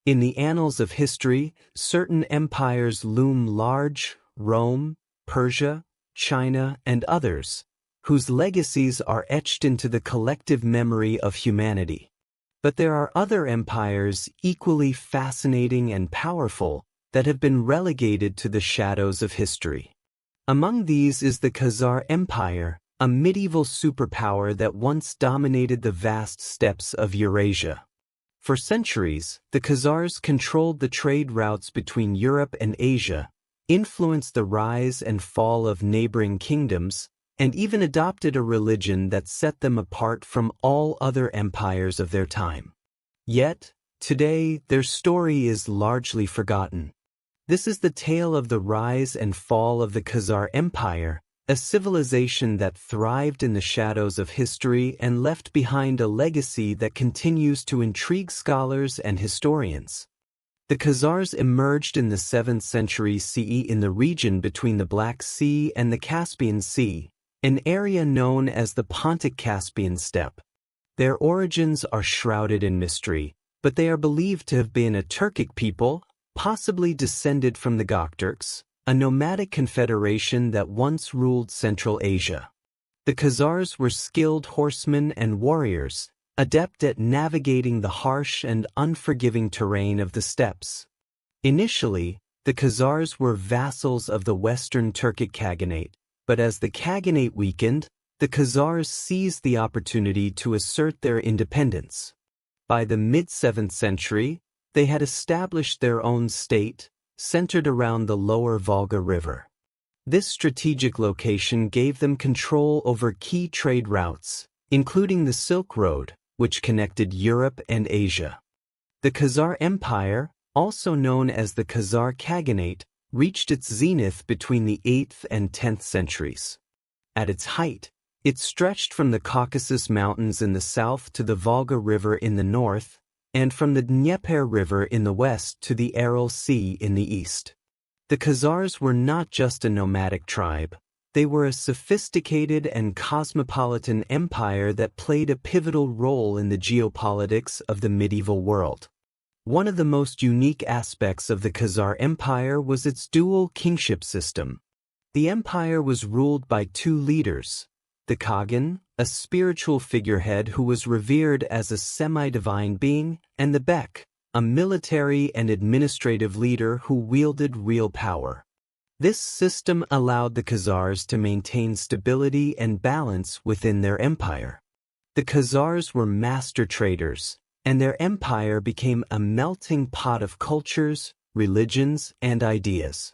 In the annals of history, certain empires loom large: Rome, Persia, China, and others, whose legacies are etched into the collective memory of humanity. But there are other empires equally fascinating and powerful that have been relegated to the shadows of history. Among these is the Khazar Empire, a medieval superpower that once dominated the vast steppes of Eurasia. For centuries, the Khazars controlled the trade routes between Europe and Asia, influenced the rise and fall of neighboring kingdoms, and even adopted a religion that set them apart from all other empires of their time. Yet, today, their story is largely forgotten. This is the tale of the rise and fall of the Khazar Empire, a civilization that thrived in the shadows of history and left behind a legacy that continues to intrigue scholars and historians. The Khazars emerged in the 7th century CE in the region between the Black Sea and the Caspian Sea, an area known as the Pontic-Caspian steppe. Their origins are shrouded in mystery, but they are believed to have been a Turkic people, possibly descended from the Gokturks, a nomadic confederation that once ruled Central Asia. The Khazars were skilled horsemen and warriors, adept at navigating the harsh and unforgiving terrain of the steppes. Initially, the Khazars were vassals of the Western Turkic Khaganate, but as the Khaganate weakened, the Khazars seized the opportunity to assert their independence. By the mid-7th century, they had established their own state, centered around the lower Volga River. This strategic location gave them control over key trade routes, including the Silk Road, which connected Europe and Asia. The Khazar Empire, also known as the Khazar Khaganate, reached its zenith between the 8th and 10th centuries. At its height, it stretched from the Caucasus Mountains in the south to the Volga River in the north, and from the Dnieper River in the west to the Aral Sea in the east. The Khazars were not just a nomadic tribe. They were a sophisticated and cosmopolitan empire that played a pivotal role in the geopolitics of the medieval world. One of the most unique aspects of the Khazar Empire was its dual kingship system. The empire was ruled by two leaders: the Khagan, a spiritual figurehead who was revered as a semi-divine being, and the Bek, a military and administrative leader who wielded real power. This system allowed the Khazars to maintain stability and balance within their empire. The Khazars were master traders, and their empire became a melting pot of cultures, religions, and ideas.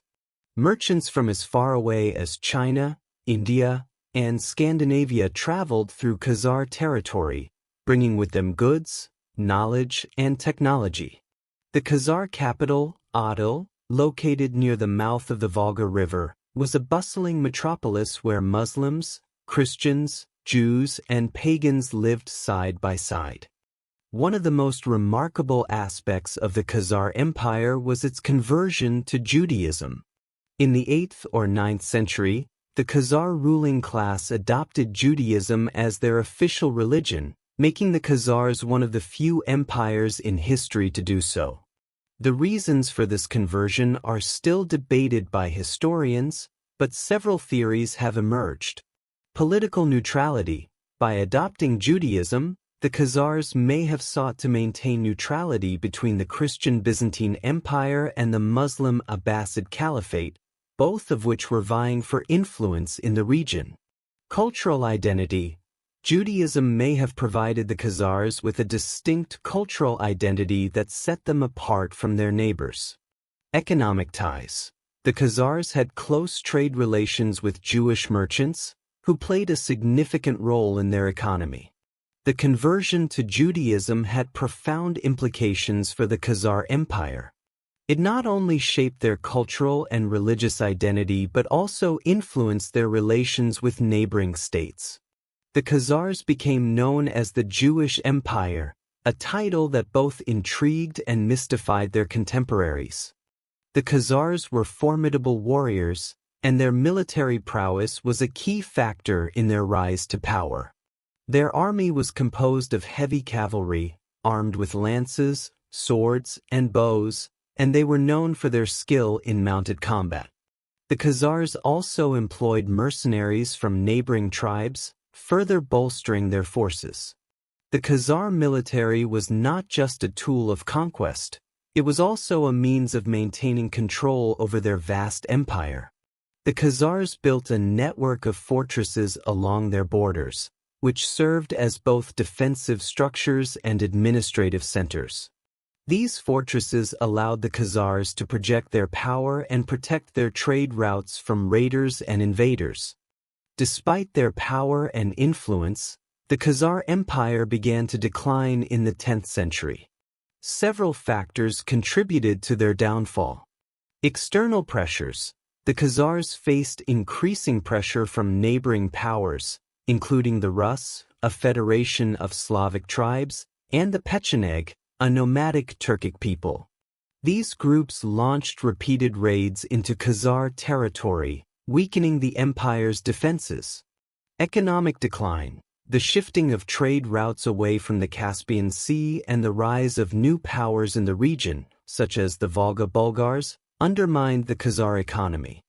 Merchants from as far away as China, India, and Scandinavia traveled through Khazar territory, bringing with them goods, knowledge, and technology. The Khazar capital, Adil, located near the mouth of the Volga River, was a bustling metropolis where Muslims, Christians, Jews, and pagans lived side by side. One of the most remarkable aspects of the Khazar Empire was its conversion to Judaism. In the 8th or 9th century, the Khazar ruling class adopted Judaism as their official religion, making the Khazars one of the few empires in history to do so. The reasons for this conversion are still debated by historians, but several theories have emerged. Political neutrality. By adopting Judaism, the Khazars may have sought to maintain neutrality between the Christian Byzantine Empire and the Muslim Abbasid Caliphate, both of which were vying for influence in the region. Cultural identity. Judaism may have provided the Khazars with a distinct cultural identity that set them apart from their neighbors. Economic ties. The Khazars had close trade relations with Jewish merchants, who played a significant role in their economy. The conversion to Judaism had profound implications for the Khazar Empire. It not only shaped their cultural and religious identity but also influenced their relations with neighboring states. The Khazars became known as the Jewish Empire, a title that both intrigued and mystified their contemporaries. The Khazars were formidable warriors, and their military prowess was a key factor in their rise to power. Their army was composed of heavy cavalry, armed with lances, swords, and bows, and they were known for their skill in mounted combat. The Khazars also employed mercenaries from neighboring tribes, further bolstering their forces. The Khazar military was not just a tool of conquest, it was also a means of maintaining control over their vast empire. The Khazars built a network of fortresses along their borders, which served as both defensive structures and administrative centers. These fortresses allowed the Khazars to project their power and protect their trade routes from raiders and invaders. Despite their power and influence, the Khazar Empire began to decline in the 10th century. Several factors contributed to their downfall. External pressures. The Khazars faced increasing pressure from neighboring powers, including the Rus, a federation of Slavic tribes, and the Pecheneg, a nomadic Turkic people. These groups launched repeated raids into Khazar territory, weakening the empire's defenses. Economic decline. The shifting of trade routes away from the Caspian Sea and the rise of new powers in the region, such as the Volga Bulgars, undermined the Khazar economy.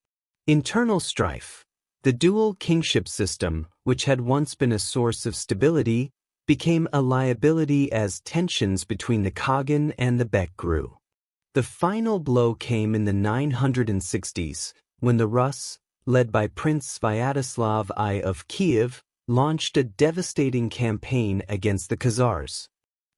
Internal strife. The dual kingship system, which had once been a source of stability, became a liability as tensions between the Khagan and the Bek grew. The final blow came in the 960s, when the Rus, led by Prince Sviatoslav I of Kiev, launched a devastating campaign against the Khazars.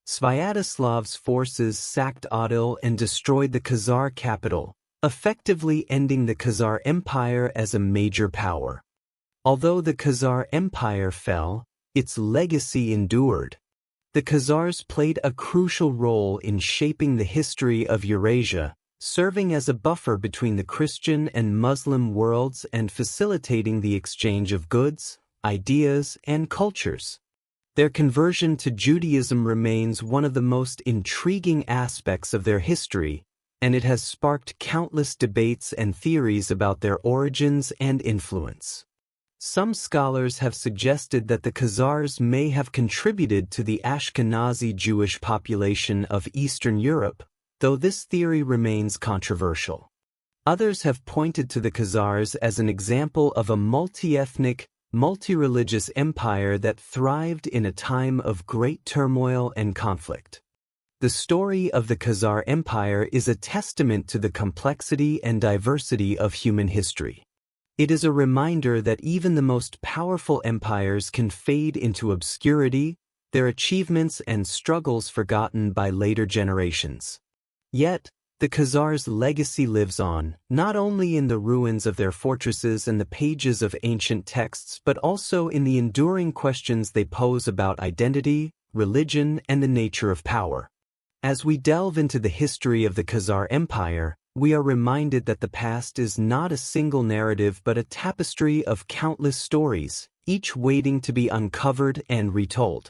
Sviatoslav's forces sacked Adil and destroyed the Khazar capital, effectively ending the Khazar Empire as a major power. Although the Khazar Empire fell, its legacy endured. The Khazars played a crucial role in shaping the history of Eurasia, serving as a buffer between the Christian and Muslim worlds and facilitating the exchange of goods, ideas, and cultures. Their conversion to Judaism remains one of the most intriguing aspects of their history, and it has sparked countless debates and theories about their origins and influence. Some scholars have suggested that the Khazars may have contributed to the Ashkenazi Jewish population of Eastern Europe, though this theory remains controversial. Others have pointed to the Khazars as an example of a multi-ethnic, multi-religious empire that thrived in a time of great turmoil and conflict. The story of the Khazar Empire is a testament to the complexity and diversity of human history. It is a reminder that even the most powerful empires can fade into obscurity, their achievements and struggles forgotten by later generations. Yet, the Khazars' legacy lives on, not only in the ruins of their fortresses and the pages of ancient texts, but also in the enduring questions they pose about identity, religion, and the nature of power. As we delve into the history of the Khazar Empire, we are reminded that the past is not a single narrative but a tapestry of countless stories, each waiting to be uncovered and retold.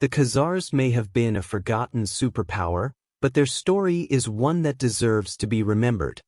The Khazars may have been a forgotten superpower, but their story is one that deserves to be remembered.